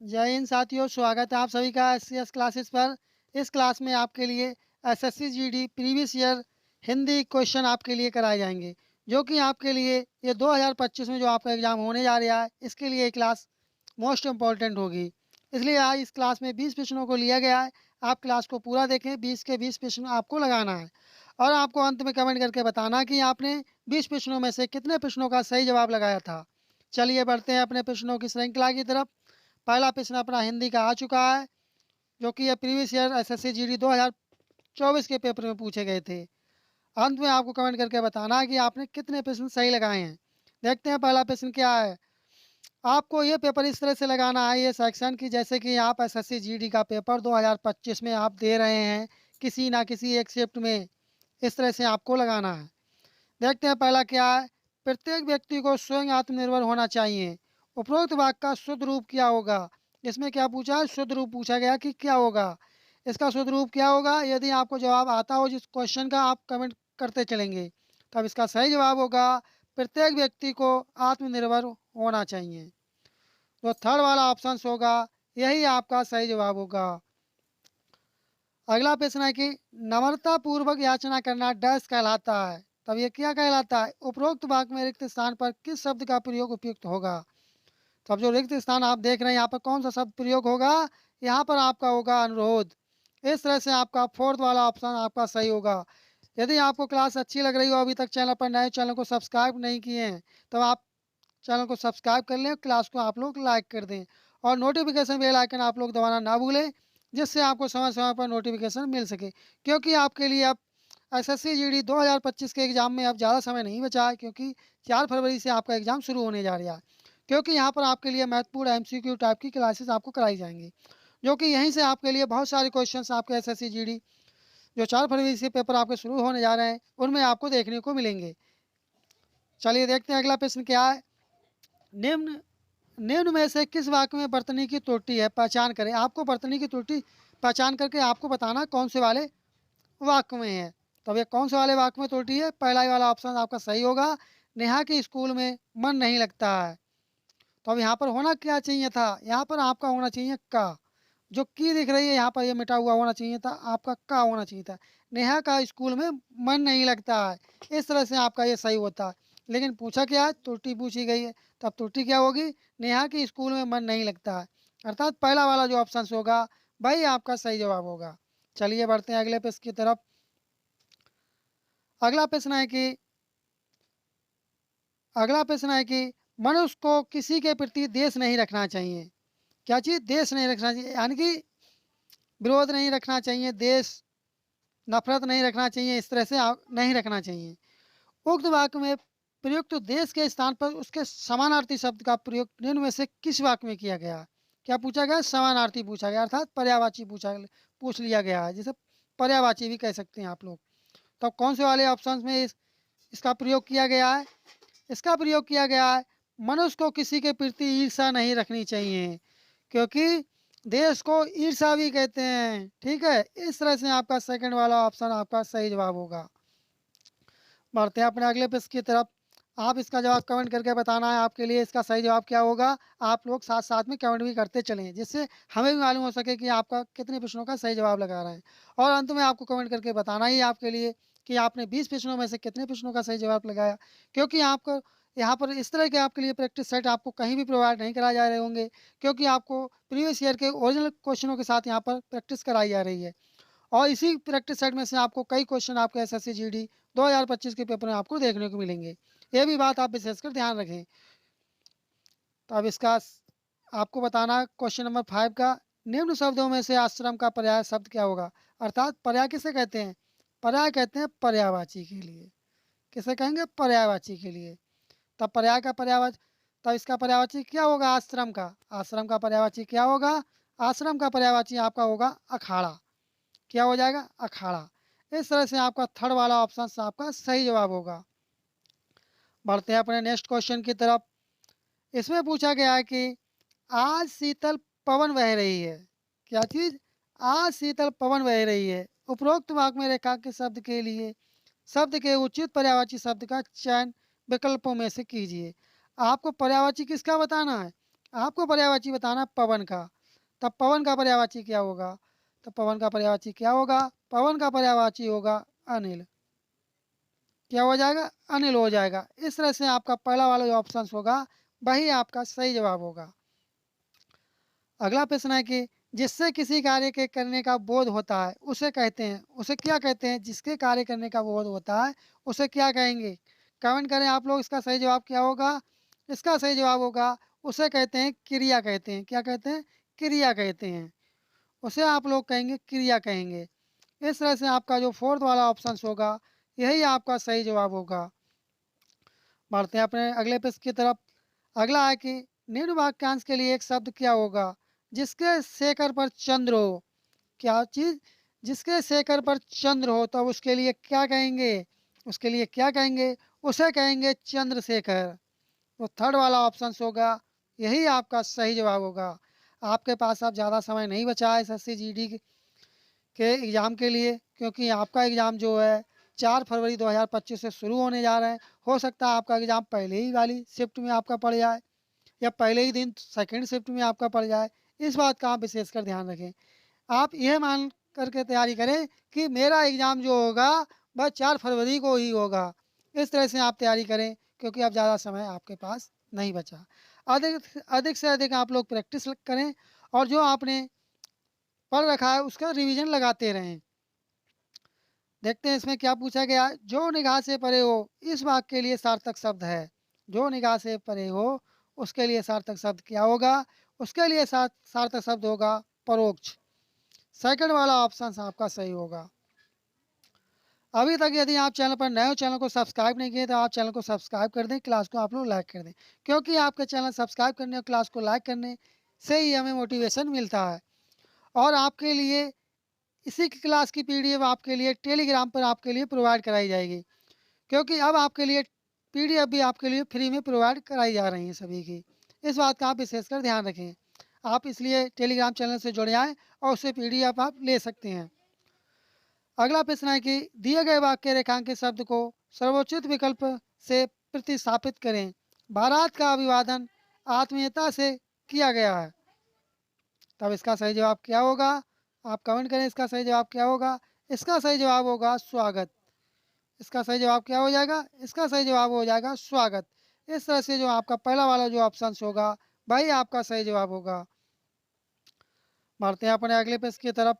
जय हिंद साथियों, स्वागत है आप सभी का एससीएस क्लासेस पर। इस क्लास में आपके लिए SSC GD previous year Hindi question आपके लिए कराए जाएंगे, जो कि आपके लिए ये 2025 में जो आपका एग्ज़ाम होने जा रहा है, इसके लिए ये क्लास मोस्ट इम्पॉर्टेंट होगी। इसलिए आज इस क्लास में 20 प्रश्नों को लिया गया है। आप क्लास को पूरा देखें, 20 के 20 प्रश्न आपको लगाना है और आपको अंत में कमेंट करके बताना कि आपने 20 प्रश्नों में से कितने प्रश्नों का सही जवाब लगाया था। चलिए बढ़ते हैं अपने प्रश्नों की श्रृंखला की तरफ। पहला प्रश्न अपना हिंदी का आ चुका है, जो कि ये प्रीवियस ईयर एसएससी जीडी 2024 के पेपर में पूछे गए थे। अंत में आपको कमेंट करके बताना है कि आपने कितने प्रश्न सही लगाए हैं। देखते हैं पहला प्रश्न क्या है। आपको ये पेपर इस तरह से लगाना है, ये सेक्शन की, जैसे कि आप एसएससी जीडी का पेपर 2025 में आप दे रहे हैं, किसी ना किसी एक शिफ्ट में इस तरह से आपको लगाना है। देखते हैं पहला क्या है। प्रत्येक व्यक्ति को स्वयं आत्मनिर्भर होना चाहिए। उपरोक्त वाक्य का शुद्ध रूप क्या होगा। इसमें क्या पूछा है, शुद्ध रूप पूछा गया कि क्या होगा। इसका शुद्ध रूप क्या होगा, यदि आपको जवाब आता हो जिस क्वेश्चन का, आप कमेंट करते चलेंगे। तब इसका सही जवाब होगा प्रत्येक व्यक्ति को आत्मनिर्भर होना चाहिए। तो थर्ड वाला ऑप्शन होगा, यही आपका सही जवाब होगा। अगला प्रश्न है कि नम्रता पूर्वक याचना करना डैश कहलाता है। तब ये क्या कहलाता है। उपरोक्त वाक्य में रिक्त स्थान पर किस शब्द का प्रयोग उपयुक्त होगा। तो अब जो रिक्त स्थान आप देख रहे हैं, यहाँ पर कौन सा शब्द प्रयोग होगा। यहाँ पर आपका होगा अनुरोध। इस तरह से आपका फोर्थ वाला ऑप्शन आपका सही होगा। यदि आपको क्लास अच्छी लग रही हो, अभी तक चैनल पर नए, चैनल को सब्सक्राइब नहीं किए हैं, तो आप चैनल को सब्सक्राइब कर लें, क्लास को आप लोग लाइक कर दें और नोटिफिकेशन बेल आइकन आप लोग दबाना ना भूलें, जिससे आपको समय समय पर नोटिफिकेशन मिल सके। क्योंकि आपके लिए अब एसएससी जीडी 2025 के एग्ज़ाम में अब ज़्यादा समय नहीं बचा है, क्योंकि 4 फरवरी से आपका एग्ज़ाम शुरू होने जा रहा है। क्योंकि यहाँ पर आपके लिए महत्वपूर्ण एमसीक्यू टाइप की क्लासेस आपको कराई जाएंगी, जो कि यहीं से आपके लिए बहुत सारे क्वेश्चन आपके एसएससी जीडी जो 4 फरवरी से पेपर आपके शुरू होने जा रहे हैं, उनमें आपको देखने को मिलेंगे। चलिए देखते हैं अगला प्रश्न क्या है। निम्न निम्न में से किस वाक्य में बर्तनी की त्रुटि है, पहचान करें। आपको बर्तनी की त्रुटि पहचान करके आपको बताना कौन से वाले वाक्य में है। तब ये कौन से वाले वाक्य में त्रुटि है। पहला ही वाला ऑप्शन आपका सही होगा, नेहा के स्कूल में मन नहीं लगता है। तो अब यहाँ पर होना क्या चाहिए था, यहाँ पर आपका होना चाहिए का। जो की दिख रही है यहाँ पर, ये मिटा हुआ होना चाहिए था, आपका का होना चाहिए था। नेहा का स्कूल में मन नहीं लगता है, इस तरह से आपका ये सही होता है। लेकिन पूछा क्या है, त्रुटि पूछी गई है। तब त्रुटि क्या होगी, नेहा के स्कूल में मन नहीं लगता है। अर्थात पहला वाला जो ऑप्शन होगा वही आपका सही जवाब होगा। चलिए बढ़ते हैं अगले प्रश्न की तरफ। अगला प्रश्न है कि अगला प्रश्न है कि मनुष्य को किसी के प्रति देश नहीं रखना चाहिए। क्या चीज़, देश नहीं रखना चाहिए, यानी कि विरोध नहीं रखना चाहिए, देश नफरत नहीं रखना चाहिए, इस तरह से नहीं रखना चाहिए। उक्त वाक्य में प्रयुक्त देश के स्थान पर उसके समानार्थी शब्द का प्रयोग निम्न में से किस वाक्य में किया गया। क्या पूछा गया, समानार्थी पूछा गया, अर्थात पर्यायवाची पूछ लिया गया है, जिसे पर्यायवाची भी कह सकते हैं आप लोग। तो कौन से वाले ऑप्शन में इसका प्रयोग किया गया है। इसका प्रयोग किया गया है, मनुष्य को किसी के प्रति ईर्षा नहीं रखनी चाहिए, क्योंकि देश को ईर्षा भी कहते हैं। ठीक है, इस तरह से आपका सेकंड वाला ऑप्शन आपका सही जवाब होगा। बढ़ते हैं अपने अगले प्रश्न की तरफ। आप इसका जवाब कमेंट करके बताना है आपके लिए इसका सही जवाब क्या होगा। आप लोग साथ साथ में कमेंट भी करते चलें, जिससे हमें भी मालूम हो सके कि आपका कितने प्रश्नों का सही जवाब लगा रहे हैं। और अंत में आपको कमेंट करके बताना ही आपके लिए कि आपने 20 प्रश्नों में से कितने प्रश्नों का सही जवाब लगाया। क्योंकि आपको यहाँ पर इस तरह के आपके लिए प्रैक्टिस सेट आपको कहीं भी प्रोवाइड नहीं कराए जा रहे होंगे, क्योंकि आपको प्रीवियस ईयर के ओरिजिनल क्वेश्चनों के साथ यहाँ पर प्रैक्टिस कराई जा रही है। और इसी प्रैक्टिस सेट में से आपको कई क्वेश्चन आपके एसएससी जीडी 2025 के पेपर में आपको देखने को मिलेंगे। ये भी बात आप विशेषकर ध्यान रखें। तो अब इसका आपको बताना क्वेश्चन नंबर 5 का, निम्न शब्दों में से आश्रम का पर्याय शब्द क्या होगा। अर्थात पर्याय किसे कहते हैं, पर्याय कहते हैं पर्यायवाची के लिए। किसे कहेंगे, पर्यायवाची के लिए। तब पर्याय का पर्यायवाची, तब इसका पर्यायवाची क्या होगा, आश्रम का। आश्रम का पर्यायवाची क्या होगा, आश्रम का पर्यायवाची आपका होगा अखाड़ा। क्या हो जाएगा, अखाड़ा। इस तरह से आपका थर्ड वाला ऑप्शन आपका सही जवाब होगा। बढ़ते हैं अपने नेक्स्ट क्वेश्चन की तरफ। इसमें पूछा गया है कि आज शीतल पवन बह रही है। क्या चीज़, आज शीतल पवन बह रही है। उपरोक्त वाक्य में रेखा के शब्द के लिए शब्द के उचित पर्यायवाची शब्द का चयन विकल्पों में से कीजिए। आपको पर्यायवाची किसका बताना है, आपको पर्यायवाची बताना पवन का, तब पवन का पर्यायवाची क्या होगा? तो पवन का पर्यायवाची क्या होगा? पवन का पर्यायवाची होगा अनिल। क्या हो जाएगा? अनिल हो जाएगा। इस तरह से आपका पहला वाला जो ऑप्शन होगा वही आपका सही जवाब होगा। अगला प्रश्न है कि जिससे किसी कार्य के करने का बोध होता है उसे कहते हैं, उसे क्या कहते हैं? जिसके कार्य करने का बोध होता है उसे क्या कहेंगे? कमेंट करें आप लोग, इसका सही जवाब क्या होगा? इसका सही जवाब होगा उसे कहते हैं क्रिया कहते हैं। क्या कहते हैं? क्रिया कहते हैं। उसे आप लोग कहेंगे क्रिया कहेंगे। इस तरह से आपका जो फोर्थ वाला ऑप्शन होगा यही आपका सही जवाब होगा। बढ़ते हैं अपने अगले प्रश्न की तरफ। अगला है कि निम्न वाक्यांश के लिए एक शब्द क्या होगा जिसके शेखर पर चंद्र हो? क्या चीज? जिसके शेखर पर चंद्र हो तब उसके लिए क्या कहेंगे? उसके लिए क्या कहेंगे? उसे कहेंगे चंद्रशेखर। तो थर्ड वाला ऑप्शन होगा यही आपका सही जवाब होगा। आपके पास अब ज़्यादा समय नहीं बचा है एसएससी जीडी के एग्ज़ाम के लिए, क्योंकि आपका एग्ज़ाम जो है 4 फरवरी 2025 से शुरू होने जा रहा है। हो सकता है आपका एग्ज़ाम पहले ही वाली शिफ्ट में आपका पड़ जाए या पहले ही दिन सेकंड शिफ्ट में आपका पड़ जाए। इस बात का आप विशेषकर ध्यान रखें। आप यह मान करके तैयारी करें कि मेरा एग्ज़ाम जो होगा वह 4 फरवरी को ही होगा। इस तरह से आप तैयारी करें, क्योंकि अब ज़्यादा समय आपके पास नहीं बचा। अधिक से अधिक आप लोग प्रैक्टिस करें और जो आपने पढ़ रखा है उसका रिवीजन लगाते रहें। देखते हैं इसमें क्या पूछा गया। जो निगाह से परे हो इस वाक्य के लिए सार्थक शब्द है। जो निगाह से परे हो उसके लिए सार्थक शब्द क्या होगा? उसके लिए सार्थक शब्द होगा परोक्ष। सेकंड वाला ऑप्शन आपका सही होगा। अभी तक यदि आप चैनल पर नए हो, चैनल को सब्सक्राइब नहीं किए तो आप चैनल को सब्सक्राइब कर दें, क्लास को आप लोग लाइक कर दें, क्योंकि आपके चैनल सब्सक्राइब करने और क्लास को लाइक करने से ही हमें मोटिवेशन मिलता है। और आपके लिए इसी क्लास की पीडीएफ आपके लिए टेलीग्राम पर आपके लिए प्रोवाइड कराई जाएगी, क्योंकि अब आपके लिए पीडीएफ भी आपके लिए फ्री में प्रोवाइड कराई जा रही हैं सभी की। इस बात का आप विशेषकर ध्यान रखें। आप इसलिए टेलीग्राम चैनल से जुड़ जाएँ और उससे पीडीएफ आप ले सकते हैं। अगला प्रश्न है कि दिए गए वाक्य रेखांकित शब्द को सर्वोचित विकल्प से प्रतिस्थापित करें। बारात का अभिवादन आत्मीयता से किया गया है। तब इसका सही जवाब क्या होगा? आप कमेंट करें इसका सही जवाब क्या होगा? इसका सही जवाब होगा स्वागत। इसका सही जवाब क्या हो जाएगा? इसका सही जवाब हो जाएगा स्वागत। इस तरह से जो आपका पहला वाला जो ऑप्शन होगा वही आपका सही जवाब होगा। बढ़ते हैं अपने अगले प्रश्न की तरफ।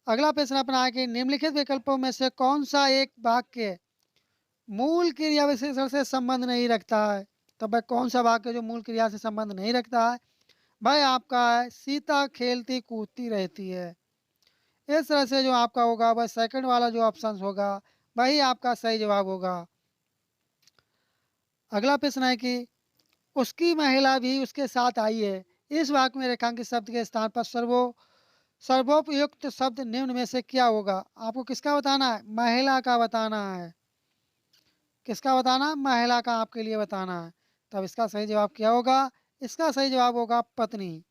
अगला प्रश्न अपना है कि निम्नलिखित विकल्पों में से कौन सा एक वाक्य मूल क्रिया विशेषण से संबंध नहीं रखता है? तो भाई कौन सा वाक्य जो मूल क्रिया से संबंध नहीं रखता है? भाई आपका है सीता खेलती कूदती रहती है। इस तरह से जो आपका होगा वह सेकंड वाला जो ऑप्शन होगा वही आपका सही जवाब होगा। अगला प्रश्न है कि उसकी महिला भी उसके साथ आई है। इस वाक्य में रेखांकित शब्द के स्थान पर सर्वोपयुक्त शब्द निम्न में से क्या होगा? आपको किसका बताना है? महिला का बताना है। किसका बताना है? महिला का आपके लिए बताना है। तब इसका सही जवाब क्या होगा? इसका सही जवाब होगा पत्नी।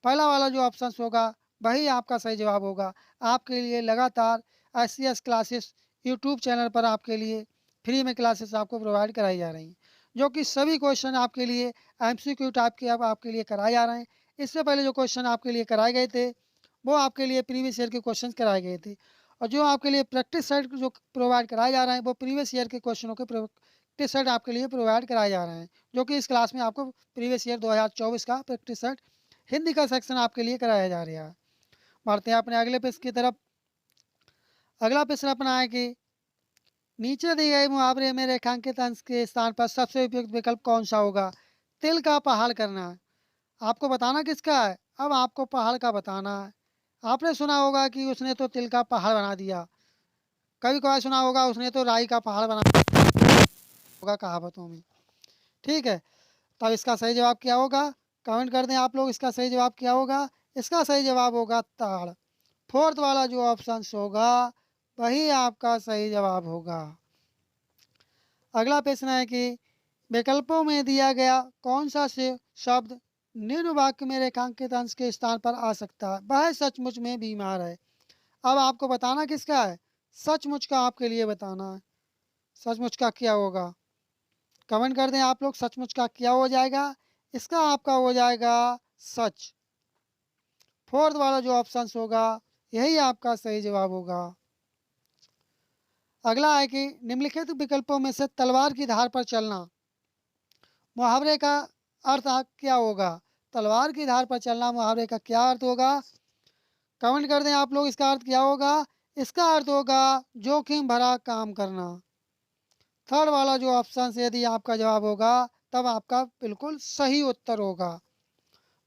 पहला वाला जो ऑप्शन होगा वही आपका सही जवाब होगा। आपके लिए लगातार एस क्लासेस यूट्यूब चैनल पर आपके लिए फ्री में क्लासेस आपको प्रोवाइड कराई जा रही हैं, जो कि सभी क्वेश्चन आपके लिए एमसीक्यू टाइप के अब आपके लिए कराए जा रहे हैं। इससे पहले जो क्वेश्चन आपके लिए कराए गए थे वो आपके लिए प्रीवियस ईयर के क्वेश्चन कराए गए थे, और जो आपके लिए प्रैक्टिस सेट जो प्रोवाइड कराए जा रहे हैं वो प्रीवियस ईयर के क्वेश्चनों के प्रैक्टिस सेट आपके लिए प्रोवाइड कराए जा रहे हैं, जो कि इस क्लास में आपको प्रीवियस ईयर 2024 का प्रैक्टिस सेट हिंदी का सेक्शन आपके लिए कराया जा रहा है। बढ़ते हैं अपने अगले प्रश्न की तरफ। अगला प्रश्न अपना है कि नीचे दिए गए मुहावरे में रेखांकित अंश के स्थान पर सबसे उपयुक्त विकल्प कौन सा होगा? तिल का पहाड़ करना है। आपको बताना किसका है? अब आपको पहाड़ का बताना है। आपने सुना होगा कि उसने तो तिल का पहाड़ बना दिया, कभी कभार सुना होगा उसने तो राई का पहाड़ बना होगा कहावतों में। ठीक है, तब इसका सही जवाब क्या होगा? कमेंट कर दें आप लोग, इसका सही जवाब क्या होगा? इसका सही जवाब होगा ताड़। फोर्थ वाला जो ऑप्शन होगा वही आपका सही जवाब होगा। अगला प्रश्न है कि विकल्पों में दिया गया कौन सा से शब्द निम्न वाक्य में रेखांकित अंश के स्थान पर आ सकता है? वह सचमुच में बीमार है। अब आपको बताना किसका है? सचमुच का आपके लिए बताना है। सचमुच का क्या होगा? कमेंट कर दें आप लोग, सचमुच का क्या हो जाएगा? इसका आपका हो जाएगा सच। फोर्थ वाला जो ऑप्शन होगा यही आपका सही जवाब होगा। अगला है कि निम्नलिखित विकल्पों में से तलवार की धार पर चलना, मुहावरे का अर्थ क्या होगा? तलवार की धार पर चलना मुहावरे का क्या अर्थ होगा? कमेंट कर दें आप लोग, इसका अर्थ क्या होगा? इसका अर्थ होगा जोखिम भरा काम करना। थर्ड वाला जो ऑप्शन से यदि आपका जवाब होगा तब आपका बिल्कुल सही उत्तर होगा।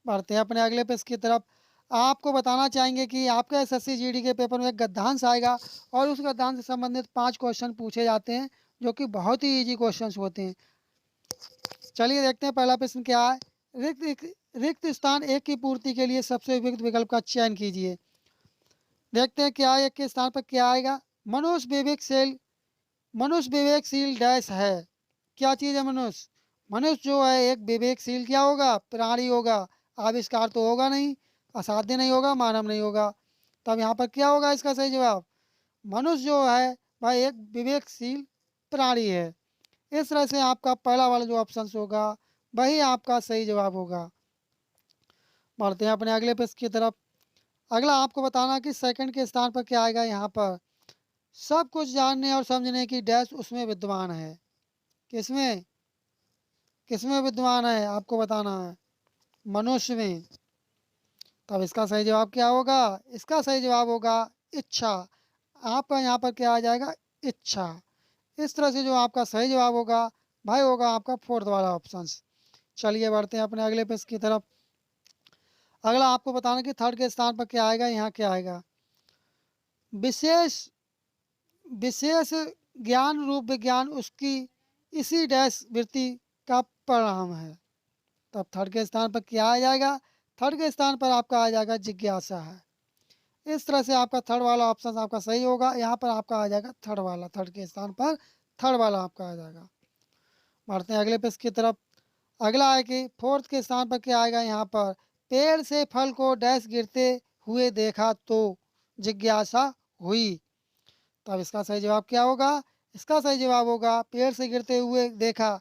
बढ़ते हैं अपने अगले पेज की तरफ। आपको बताना चाहेंगे कि आपके एसएससी जीडी के पेपर में एक गद्यांश आएगा और उस गद्यांश से संबंधित 5 क्वेश्चन पूछे जाते हैं जो कि बहुत ही ईजी क्वेश्चन होते हैं। चलिए देखते हैं पहला प्रश्न क्या है। रिक्त स्थान एक की पूर्ति के लिए सबसे उपयुक्त विकल्प का चयन कीजिए। देखते हैं क्या एक के स्थान पर क्या आएगा। मनुष्य विवेकशील डैश है। क्या चीज़ है मनुष्य? मनुष्य जो है एक विवेकशील क्या होगा? प्राणी होगा। आविष्कार तो होगा नहीं, असाध्य नहीं होगा, मानव नहीं होगा। तब यहाँ पर क्या होगा इसका सही जवाब? मनुष्य जो है भाई एक विवेकशील प्राणी है। इस तरह से आपका पहला वाला जो ऑप्शन होगा वही आपका सही जवाब होगा। बढ़ते हैं अपने अगले पेज की तरफ। अगला आपको बताना कि सेकंड के स्थान पर क्या आएगा। यहाँ पर सब कुछ जानने और समझने की डैश उसमें विद्वान है। किसमें? किसमें विद्वान है आपको बताना है? मनुष्य में। तब इसका सही जवाब क्या होगा? इसका सही जवाब होगा इच्छा। आपका यहाँ पर क्या आ जाएगा? इच्छा। इस तरह से जो आपका सही जवाब होगा भाई होगा आपका फोर्थ वाला ऑप्शन। चलिए बढ़ते हैं अपने अगले पेज की तरफ। अगला आपको बताना कि थर्ड के स्थान पर क्या आएगा। यहाँ क्या आएगा? विशेष विशेष ज्ञान रूप विज्ञान उसकी इसी डैश वृत्ति का परिणाम है। तब थर्ड के स्थान पर क्या आ जाएगा? थर्ड के स्थान पर आपका आ जाएगा जिज्ञासा है। इस तरह से आपका थर्ड वाला ऑप्शन आपका सही होगा। यहाँ पर आपका आ जाएगा थर्ड वाला, थर्ड के स्थान पर थर्ड वाला आपका आ जाएगा। बढ़ते हैं अगले पेज की तरफ। अगला है कि फोर्थ के स्थान पर क्या आएगा। यहाँ पर पेड़ से फल को डैश गिरते हुए देखा तो जिज्ञासा हुई। तब इसका सही जवाब क्या होगा? इसका सही जवाब होगा पेड़ से गिरते हुए देखा।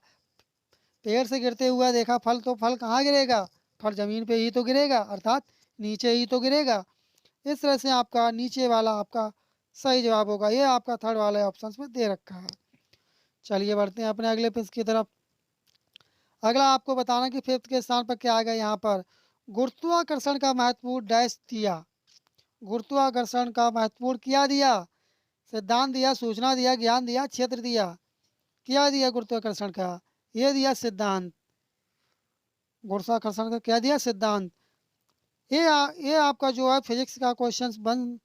पेड़ से गिरते हुआ देखा फल, तो फल कहाँ गिरेगा? फल ज़मीन पे ही तो गिरेगा, अर्थात नीचे ही तो गिरेगा। इस तरह से आपका नीचे वाला आपका सही जवाब होगा। ये आपका थर्ड वाले ऑप्शन में दे रखा है। चलिए बढ़ते हैं अपने अगले पेज की तरफ। अगला आपको बताना कि फिफ्थ के स्थान पर क्या आएगा। यहाँ पर गुरुत्वाकर्षण का महत्वपूर्ण डैश दिया। गुरुत्वाकर्षण का महत्वपूर्ण क्या दिया? सिद्धांत दिया, सूचना दिया, ज्ञान दिया, क्षेत्र दिया। क्या दिया गुरुत्वाकर्षण का? ये दिया सिद्धांत। गुरुत्वाकर्षण का क्या दिया? सिद्धांत। ये आपका जो है फिजिक्स का क्वेश्चन बन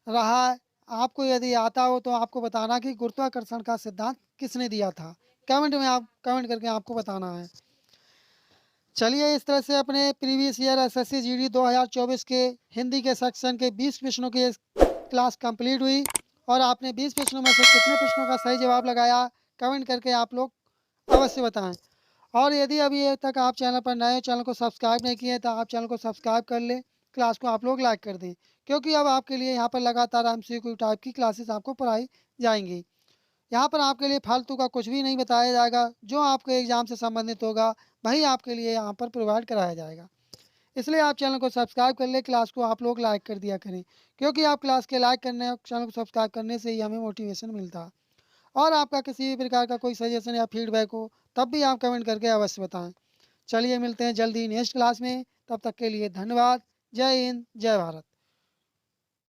रहा है। आपको यदि आता हो तो आपको बताना कि गुरुत्वाकर्षण का सिद्धांत किसने दिया था। कमेंट में आप कमेंट करके आपको बताना है। चलिए इस तरह से अपने प्रीवियस ईयर एसएससी जीडी 2024 के हिंदी के सेक्शन के 20 प्रश्नों की क्लास कंप्लीट हुई और आपने 20 प्रश्नों में से कितने प्रश्नों का सही जवाब लगाया कमेंट करके आप लोग अवश्य बताएं। और यदि अभी तक आप चैनल पर नए हो, चैनल को सब्सक्राइब नहीं किए तो आप चैनल को सब्सक्राइब कर लें, क्लास को आप लोग लाइक कर दें, क्योंकि अब आपके लिए यहाँ पर लगातार एमसीक्यू टाइप की क्लासेस आपको पढ़ाई जाएंगी। यहाँ पर आपके लिए फालतू का कुछ भी नहीं बताया जाएगा। जो आपके एग्ज़ाम से संबंधित होगा वही आपके लिए यहाँ पर प्रोवाइड कराया जाएगा। इसलिए आप चैनल को सब्सक्राइब कर लें, क्लास को आप लोग लाइक कर दिया करें, क्योंकि आप क्लास के लाइक करने और चैनल को सब्सक्राइब करने से ही हमें मोटिवेशन मिलता है। और आपका किसी भी प्रकार का कोई सजेशन या फीडबैक हो तब भी आप कमेंट करके अवश्य बताएं। चलिए मिलते हैं जल्दी नेक्स्ट क्लास में, तब तक के लिए धन्यवाद। जय हिंद, जय भारत।